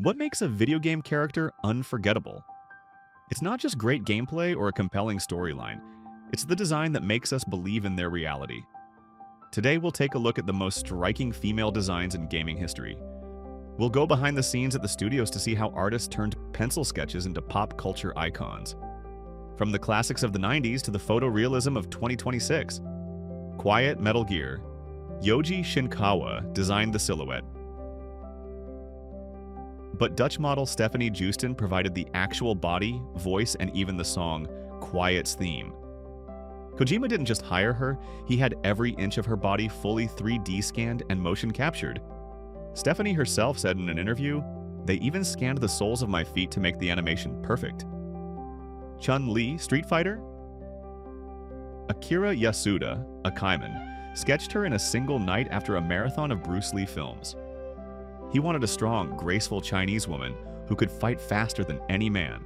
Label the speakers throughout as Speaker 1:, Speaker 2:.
Speaker 1: What makes a video game character unforgettable? It's not just great gameplay or a compelling storyline, it's the design that makes us believe in their reality. Today we'll take a look at the most striking female designs in gaming history. We'll go behind the scenes at the studios to see how artists turned pencil sketches into pop culture icons. From the classics of the 90s to the photorealism of 2026. Quiet Metal Gear. Yoji Shinkawa designed the silhouette. But Dutch model Stephanie Joosten provided the actual body, voice, and even the song Quiet's theme. Kojima didn't just hire her, he had every inch of her body fully 3D scanned and motion captured. Stephanie herself said in an interview, "They even scanned the soles of my feet to make the animation perfect." Chun-Li, Street Fighter? Akira Yasuda, a Kaiman, sketched her in a single night after a marathon of Bruce Lee films. He wanted a strong, graceful Chinese woman who could fight faster than any man.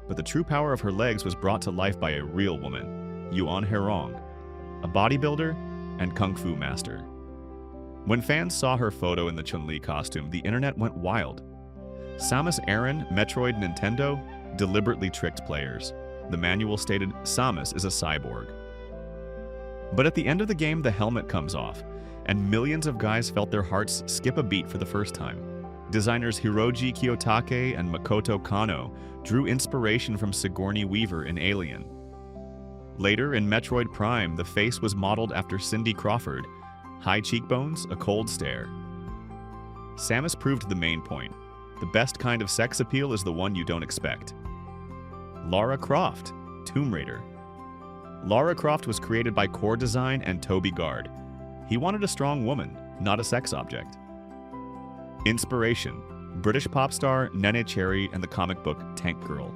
Speaker 1: But the true power of her legs was brought to life by a real woman, Yuan Herong, a bodybuilder and kung fu master. When fans saw her photo in the Chun-Li costume, the internet went wild. Samus Aran, Metroid Nintendo, deliberately tricked players. The manual stated Samus is a cyborg. But at the end of the game, the helmet comes off, and millions of guys felt their hearts skip a beat for the first time. Designers Hiroji Kiyotake and Makoto Kano drew inspiration from Sigourney Weaver in Alien. Later, in Metroid Prime, the face was modeled after Cindy Crawford. High cheekbones, a cold stare. Samus proved the main point. The best kind of sex appeal is the one you don't expect. Lara Croft, Tomb Raider. Lara Croft was created by Core Design and Toby Gard. He wanted a strong woman, not a sex object. Inspiration: British pop star Nene Cherry and the comic book Tank Girl.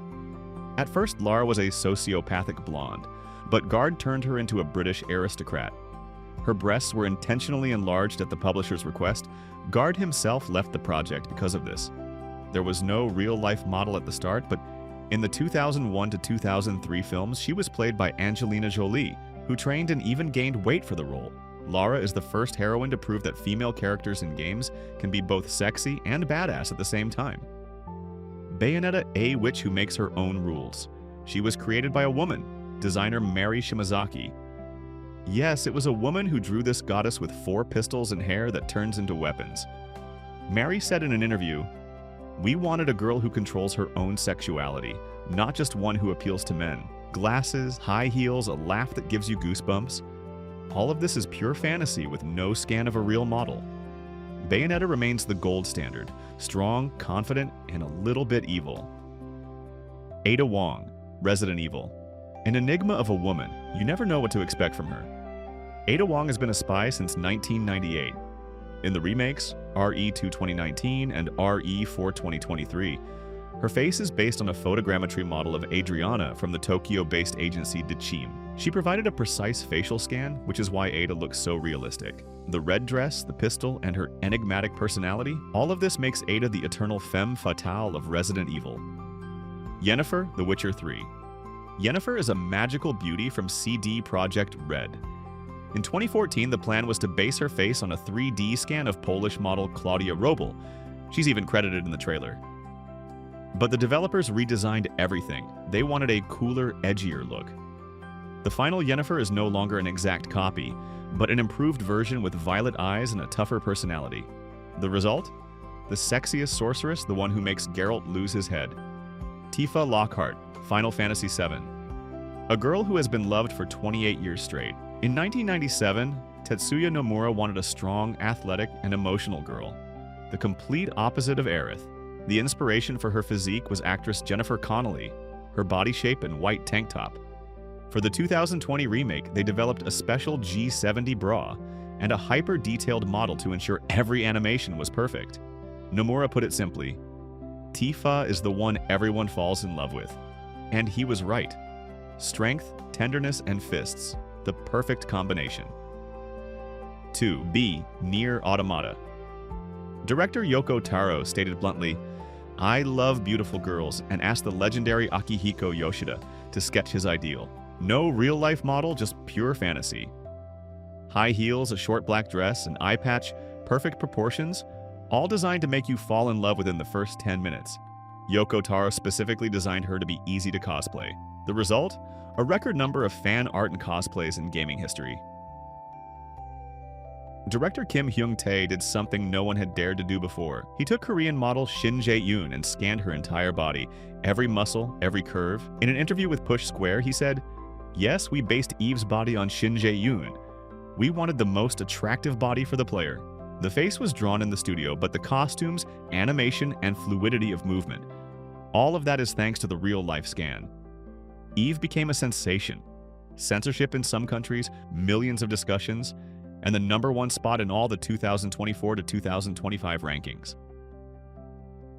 Speaker 1: At first, Lara was a sociopathic blonde, but Gard turned her into a British aristocrat. Her breasts were intentionally enlarged at the publisher's request. Gard himself left the project because of this. There was no real-life model at the start, but in the 2001 to 2003 films, she was played by Angelina Jolie, who trained and even gained weight for the role. Lara is the first heroine to prove that female characters in games can be both sexy and badass at the same time. Bayonetta, a witch who makes her own rules. She was created by a woman, designer Mary Shimazaki. Yes, it was a woman who drew this goddess with 4 pistols and hair that turns into weapons. Mary said in an interview, "We wanted a girl who controls her own sexuality, not just one who appeals to men. Glasses, high heels, a laugh that gives you goosebumps. All of this is pure fantasy with no scan of a real model." Bayonetta remains the gold standard, strong, confident, and a little bit evil. Ada Wong, Resident Evil. An enigma of a woman, you never know what to expect from her. Ada Wong has been a spy since 1998. In the remakes, RE2 2019 and RE4 2023, her face is based on a photogrammetry model of Adriana from the Tokyo-based agency Dechim. She provided a precise facial scan, which is why Ada looks so realistic. The red dress, the pistol, and her enigmatic personality, all of this makes Ada the eternal femme fatale of Resident Evil. Yennefer, The Witcher 3. Yennefer is a magical beauty from CD Projekt Red. In 2014, the plan was to base her face on a 3D scan of Polish model Claudia Robel. She's even credited in the trailer. But the developers redesigned everything. They wanted a cooler, edgier look. The final Yennefer is no longer an exact copy, but an improved version with violet eyes and a tougher personality. The result? The sexiest sorceress, the one who makes Geralt lose his head. Tifa Lockhart, Final Fantasy VII. A girl who has been loved for 28 years straight. In 1997, Tetsuya Nomura wanted a strong, athletic, and emotional girl. The complete opposite of Aerith. The inspiration for her physique was actress Jennifer Connelly, her body shape and white tank top. For the 2020 remake, they developed a special G70 bra and a hyper-detailed model to ensure every animation was perfect. Nomura put it simply, Tifa is the one everyone falls in love with. And he was right. Strength, tenderness, and fists. The perfect combination. 2. B. Nier Automata. Director Yoko Taro stated bluntly, "I love beautiful girls," and asked the legendary Akihiko Yoshida to sketch his ideal. No real-life model, just pure fantasy. High heels, a short black dress, an eye patch, perfect proportions, all designed to make you fall in love within the first 10 minutes. Yoko Taro specifically designed her to be easy to cosplay. The result? A record number of fan art and cosplays in gaming history. Director Kim Hyung-tae did something no one had dared to do before. He took Korean model Shin Jae-yoon and scanned her entire body, every muscle, every curve. In an interview with Push Square, he said, "Yes, we based Eve's body on Shin Jae-yoon. We wanted the most attractive body for the player. The face was drawn in the studio, but the costumes, animation, and fluidity of movement. All of that is thanks to the real-life scan." Eve became a sensation. Censorship in some countries, millions of discussions, and the #1 spot in all the 2024 to 2025 rankings.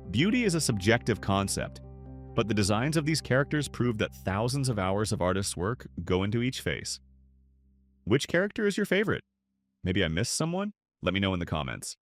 Speaker 1: Beauty is a subjective concept, but the designs of these characters prove that thousands of hours of artists' work go into each face. Which character is your favorite? Maybe I missed someone? Let me know in the comments.